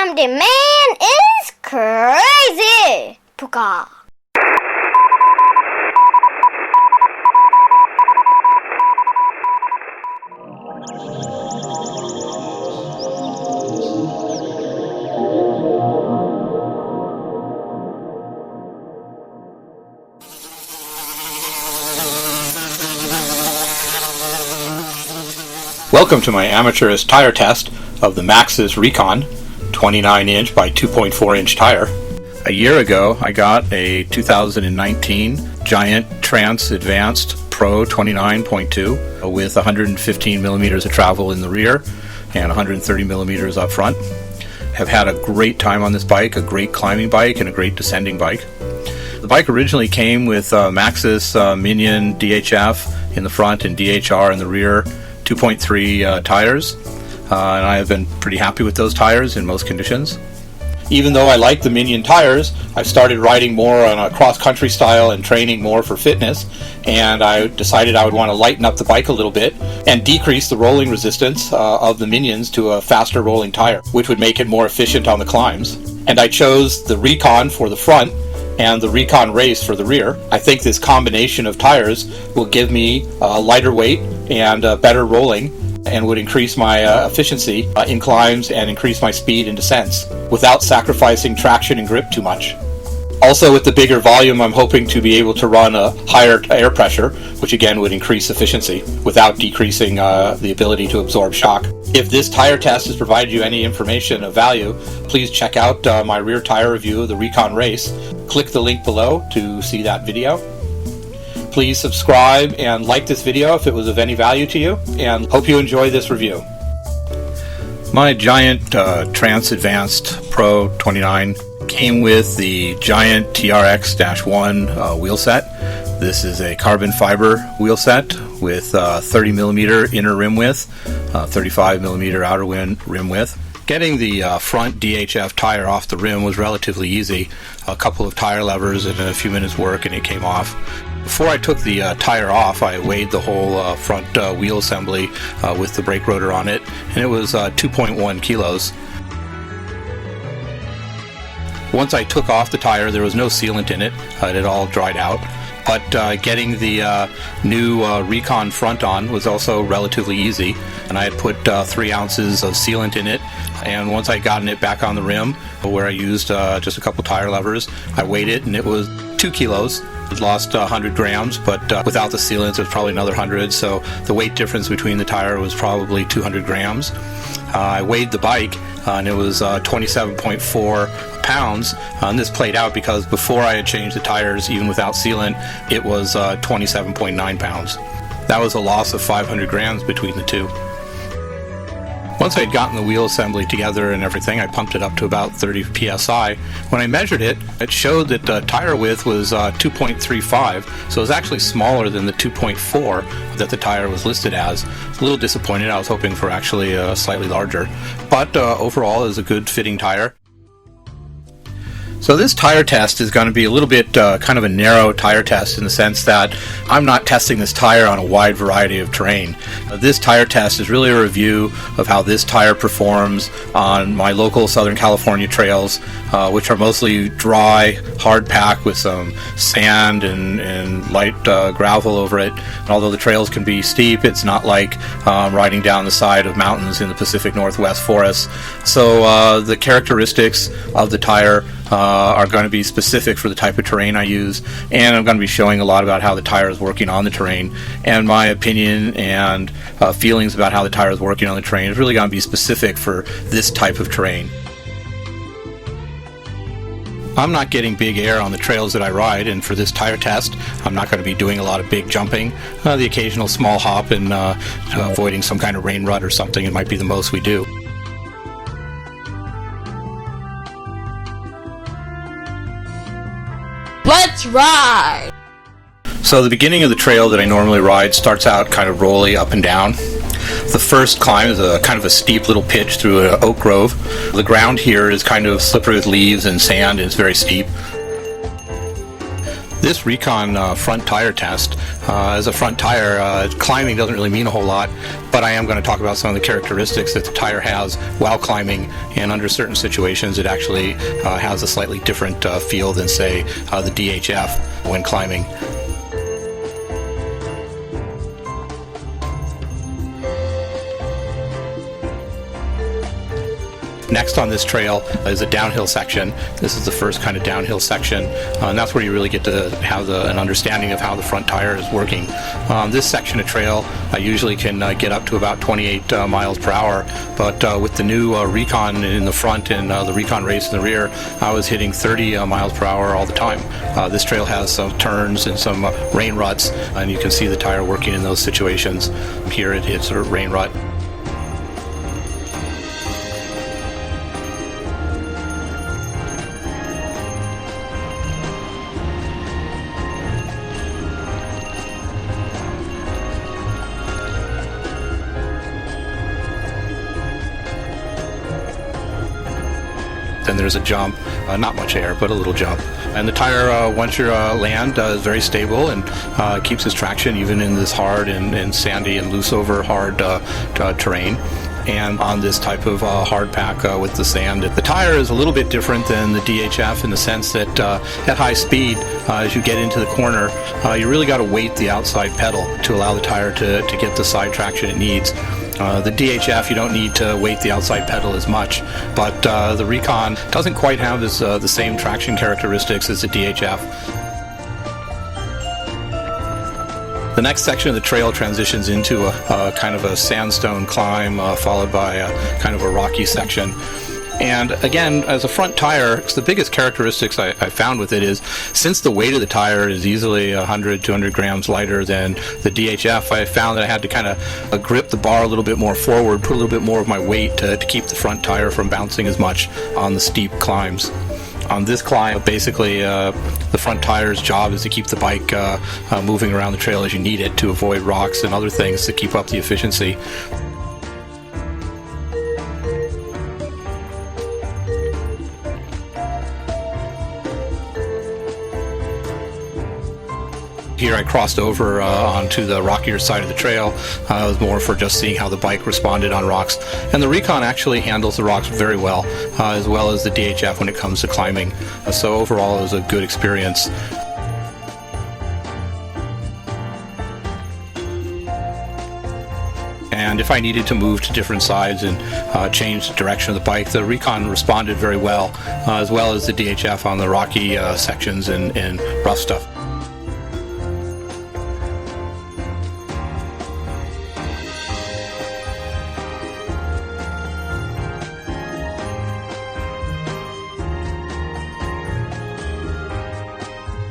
Damn, the man is crazy! Puka. Welcome to my amateurish tire test of the Maxxis Rekon 29-inch by 2.4-inch tire. A year ago, I got a 2019 Giant Trans Advanced Pro 29.2 with 115 millimeters of travel in the rear and 130 millimeters up front. Have had a great time on this bike, a great climbing bike and a great descending bike. The bike originally came with Maxxis Minion DHF in the front and DHR in the rear 2.3 tires, and I have been pretty happy with those tires in most conditions. Even though I like the Minion tires, I've started riding more on a cross-country style and training more for fitness, and I decided I would want to lighten up the bike a little bit and decrease the rolling resistance of the Minions to a faster rolling tire, which would make it more efficient on the climbs. And I chose the Recon for the front and the Recon Race for the rear. I think this combination of tires will give me a lighter weight and better rolling, and would increase my efficiency in climbs and increase my speed in descents without sacrificing traction and grip too much. Also, with the bigger volume, I'm hoping to be able to run a higher air pressure, which again would increase efficiency without decreasing the ability to absorb shock. If this tire test has provided you any information of value, please check out my rear tire review of the Recon Race. Click the link below to see that video. Please subscribe and like this video if it was of any value to you, and hope you enjoy this review. My Giant Trans Advanced Pro 29 came with the Giant TRX-1 wheel set. This is a carbon fiber wheel set with 30mm inner rim width, 35mm outer rim width. Getting the front DHF tire off the rim was relatively easy. A couple of tire levers and a few minutes work and it came off. Before I took the tire off, I weighed the whole front wheel assembly with the brake rotor on it, and it was 2.1 kilos. Once I took off the tire, there was no sealant in it. It had all dried out. But getting the new Recon front on was also relatively easy, and I had put 3 ounces of sealant in it, and once I had gotten it back on the rim, where I used just a couple tire levers, I weighed it and it was 2 kilos. It lost 100 grams, but without the sealant it was probably another 100, so the weight difference between the tire was probably 200 grams. I weighed the bike and it was 27.4 pounds, and this played out because before I had changed the tires, even without sealant, it was 27.9 pounds. That was a loss of 500 grams between the two. Once I had gotten the wheel assembly together and everything, I pumped it up to about 30 psi. When I measured it, it showed that the tire width was 2.35, so it was actually smaller than the 2.4 that the tire was listed as. A little disappointed. I was hoping for actually slightly larger, but overall it was a good fitting tire. So this tire test is going to be a little bit kind of a narrow tire test in the sense that I'm not testing this tire on a wide variety of terrain. This tire test is really a review of how this tire performs on my local Southern California trails, which are mostly dry, hard pack with some sand and light gravel over it. And although the trails can be steep, it's not like riding down the side of mountains in the Pacific Northwest forests. So the characteristics of the tire are going to be specific for the type of terrain I use, and I'm going to be showing a lot about how the tire is working on the terrain, and my opinion and feelings about how the tire is working on the terrain is really going to be specific for this type of terrain. I'm not getting big air on the trails that I ride, and for this tire test I'm not going to be doing a lot of big jumping. The occasional small hop and avoiding some kind of rain rut or something, it might be the most we do. Let's ride! So the beginning of the trail that I normally ride starts out kind of rolly up and down. The first climb is a kind of a steep little pitch through an oak grove. The ground here is kind of slippery with leaves and sand, and it's very steep. This Recon front tire test, as a front tire, climbing doesn't really mean a whole lot, but I am going to talk about some of the characteristics that the tire has while climbing, and under certain situations it actually has a slightly different feel than, say, the DHF when climbing. Next on this trail is a downhill section. This is the first kind of downhill section, and that's where you really get to have an understanding of how the front tire is working. This section of trail I usually can get up to about 28 miles per hour, but with the new Recon in the front and the Recon race in the rear, I was hitting 30 miles per hour all the time. This trail has some turns and some rain ruts, and you can see the tire working in those situations. Here it hits a rain rut. Then there's a jump, not much air, but a little jump. And the tire, once you land, is very stable and keeps its traction even in this hard and sandy and loose over hard terrain. And on this type of hard pack with the sand, the tire is a little bit different than the DHF in the sense that at high speed, as you get into the corner, you really got to weight the outside pedal to allow the tire to get the side traction it needs. The DHF, you don't need to weight the outside pedal as much, but the Recon doesn't quite have the same traction characteristics as the DHF. The next section of the trail transitions into a kind of a sandstone climb, followed by a kind of a rocky section. And again, as a front tire, the biggest characteristics I found with it is, since the weight of the tire is easily 100, 200 grams lighter than the DHF, I found that I had to kind of grip the bar a little bit more forward, put a little bit more of my weight to keep the front tire from bouncing as much on the steep climbs. On this climb, basically the front tire's job is to keep the bike moving around the trail as you need it to avoid rocks and other things to keep up the efficiency. Here I crossed over onto the rockier side of the trail. It was more for just seeing how the bike responded on rocks. And the Recon actually handles the rocks very well as the DHF when it comes to climbing. So overall it was a good experience. And if I needed to move to different sides and change the direction of the bike, the Recon responded very well as the DHF on the rocky sections and rough stuff.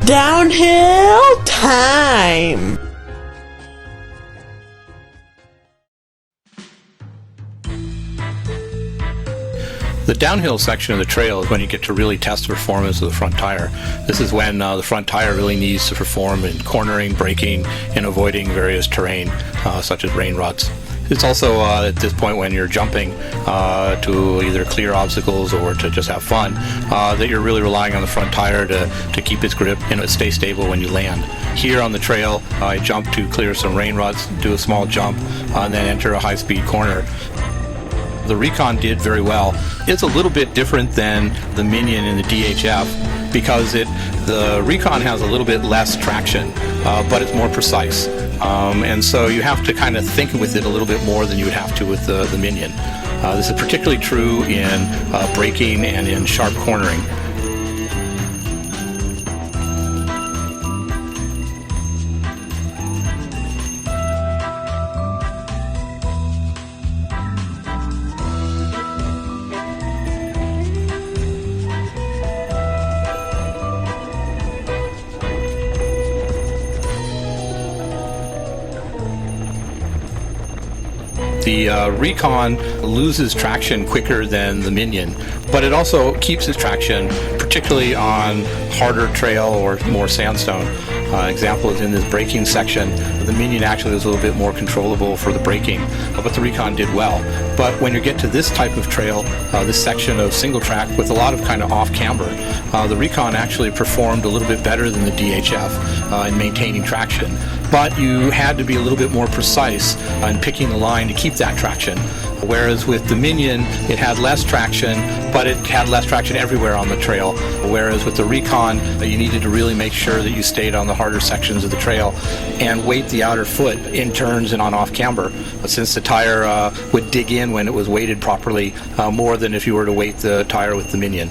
Downhill time! The downhill section of the trail is when you get to really test the performance of the front tire. This is when the front tire really needs to perform in cornering, braking, and avoiding various terrain, such as rain ruts. It's also at this point when you're jumping to either clear obstacles or to just have fun, that you're really relying on the front tire to keep its grip and stay stable when you land. Here on the trail, I jump to clear some rain ruts, do a small jump, and then enter a high-speed corner. The Recon did very well. It's a little bit different than the Minion and the DHF because the Recon has a little bit less traction, but it's more precise. And so you have to kind of think with it a little bit more than you would have to with the Minion. This is particularly true in braking and in sharp cornering. The Recon loses traction quicker than the Minion, but it also keeps its traction, particularly on harder trail or more sandstone. Example is in this braking section. The Minion actually was a little bit more controllable for the braking, but the Recon did well. But when you get to this type of trail, this section of single track with a lot of kind of off camber, the Recon actually performed a little bit better than the DHF in maintaining traction. But you had to be a little bit more precise in picking the line to keep that traction. Whereas with the Minion, it had less traction, but it had less traction everywhere on the trail. Whereas with the Recon, you needed to really make sure that you stayed on the harder sections of the trail and weight the outer foot in turns and on off camber, since the tire would dig in when it was weighted properly, more than if you were to weight the tire with the Minion.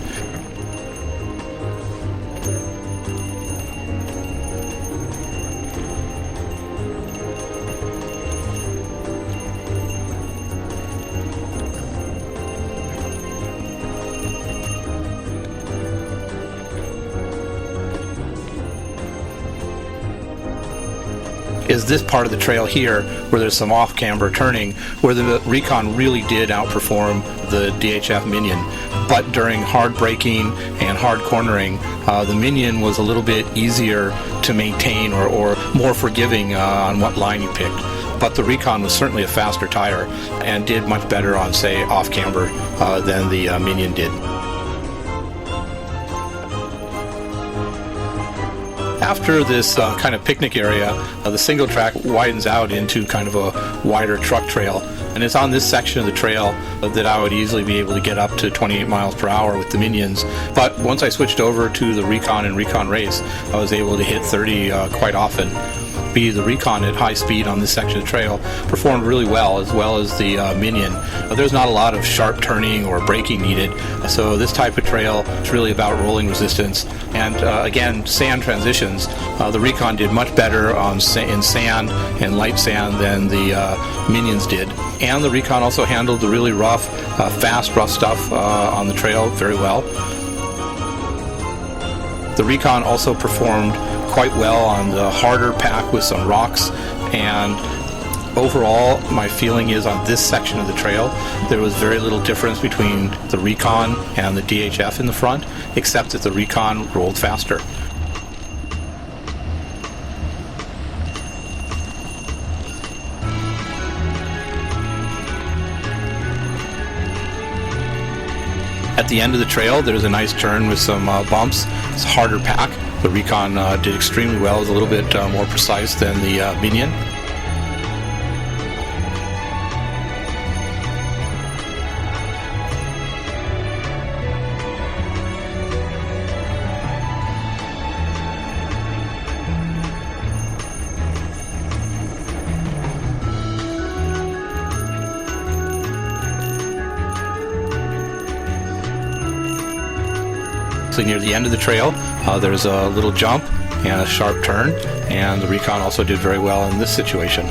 Is this part of the trail here where there's some off camber turning, where the Recon really did outperform the DHF Minion. But during hard braking and hard cornering, the Minion was a little bit easier to maintain or more forgiving on what line you picked. But the Recon was certainly a faster tire and did much better on, say, off camber than the Minion did. After this kind of picnic area, the single track widens out into kind of a wider truck trail, and it's on this section of the trail that I would easily be able to get up to 28 miles per hour with the Minions. But once I switched over to the Recon and Recon Race, I was able to hit 30 quite often. The Recon at high speed on this section of the trail performed really well as the Minion. There's not a lot of sharp turning or braking needed, so this type of trail is really about rolling resistance. And again, sand transitions, the Recon did much better in sand and light sand than the Minions did. And the Recon also handled the really rough, fast, rough stuff on the trail very well. The Recon also performed quite well on the harder pack with some rocks, and overall my feeling is on this section of the trail there was very little difference between the Recon and the DHF in the front, except that the Recon rolled faster. At the end of the trail there's a nice turn with some bumps. It's a harder pack. The Recon did extremely well. It was a little bit more precise than the Minion. Near the end of the trail, there's a little jump and a sharp turn, and the Recon also did very well in this situation.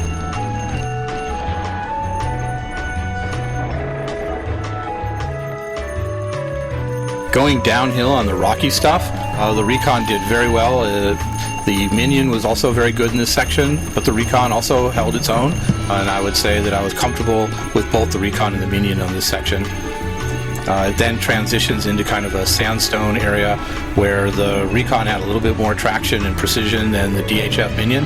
Going downhill on the rocky stuff, the Recon did very well. The Minion was also very good in this section, but the Recon also held its own, and I would say that I was comfortable with both the Recon and the Minion on this section. It then transitions into kind of a sandstone area where the Recon had a little bit more traction and precision than the DHF Minion.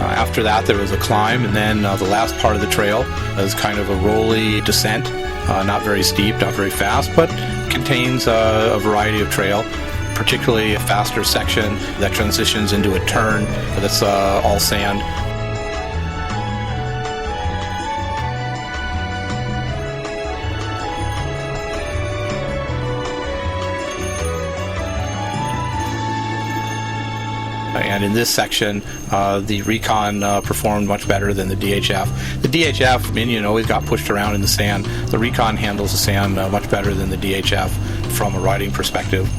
After that there was a climb, and then the last part of the trail is kind of a rolly descent, not very steep, not very fast, but contains a variety of trail. Particularly a faster section that transitions into a turn that's all sand. And in this section, the Recon performed much better than the DHF. The DHF Minion always got pushed around in the sand. The Recon handles the sand much better than the DHF from a riding perspective.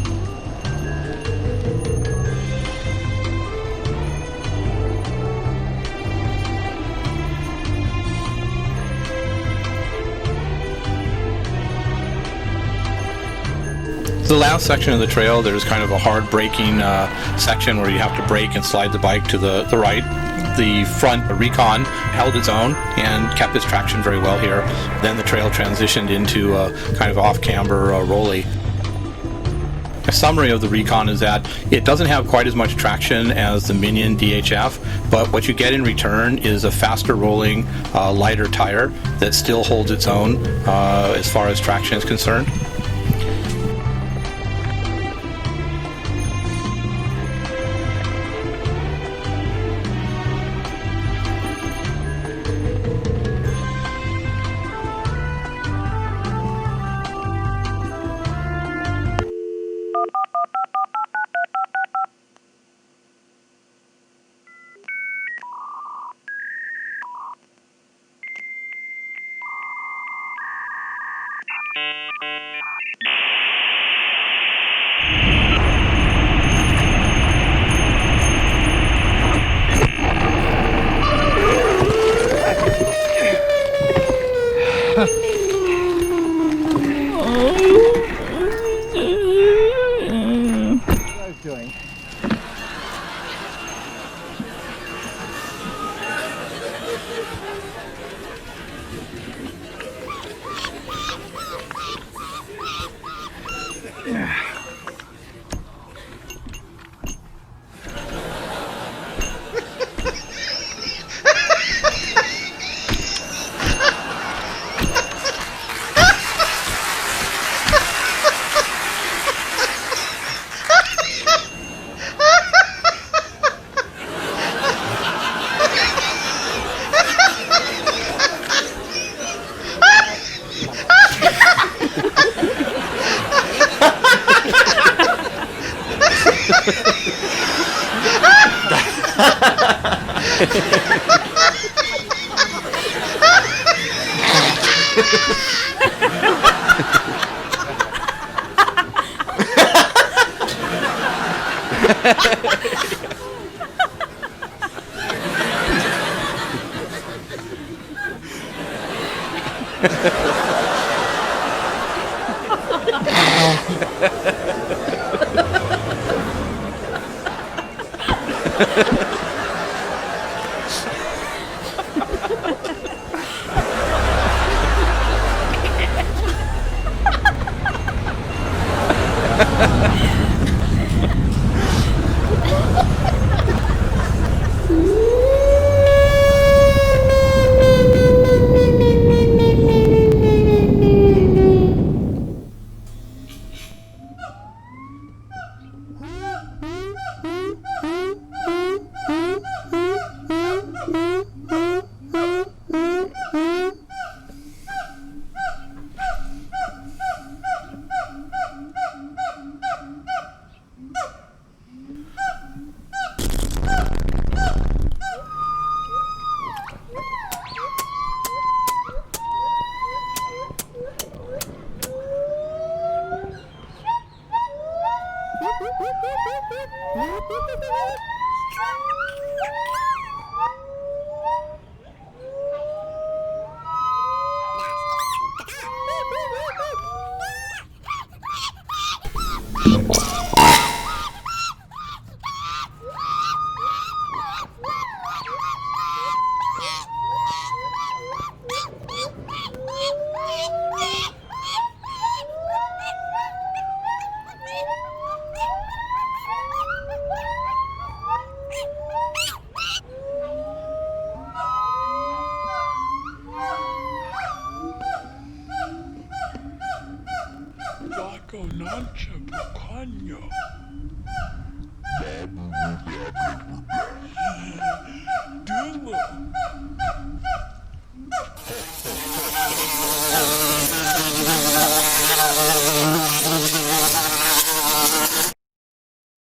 The last section of the trail, there's kind of a hard braking section where you have to brake and slide the bike to the right. The front Recon held its own and kept its traction very well here. Then the trail transitioned into a kind of off-camber rolly. A summary of the Recon is that it doesn't have quite as much traction as the Minion DHF, but what you get in return is a faster rolling, lighter tire that still holds its own as far as traction is concerned.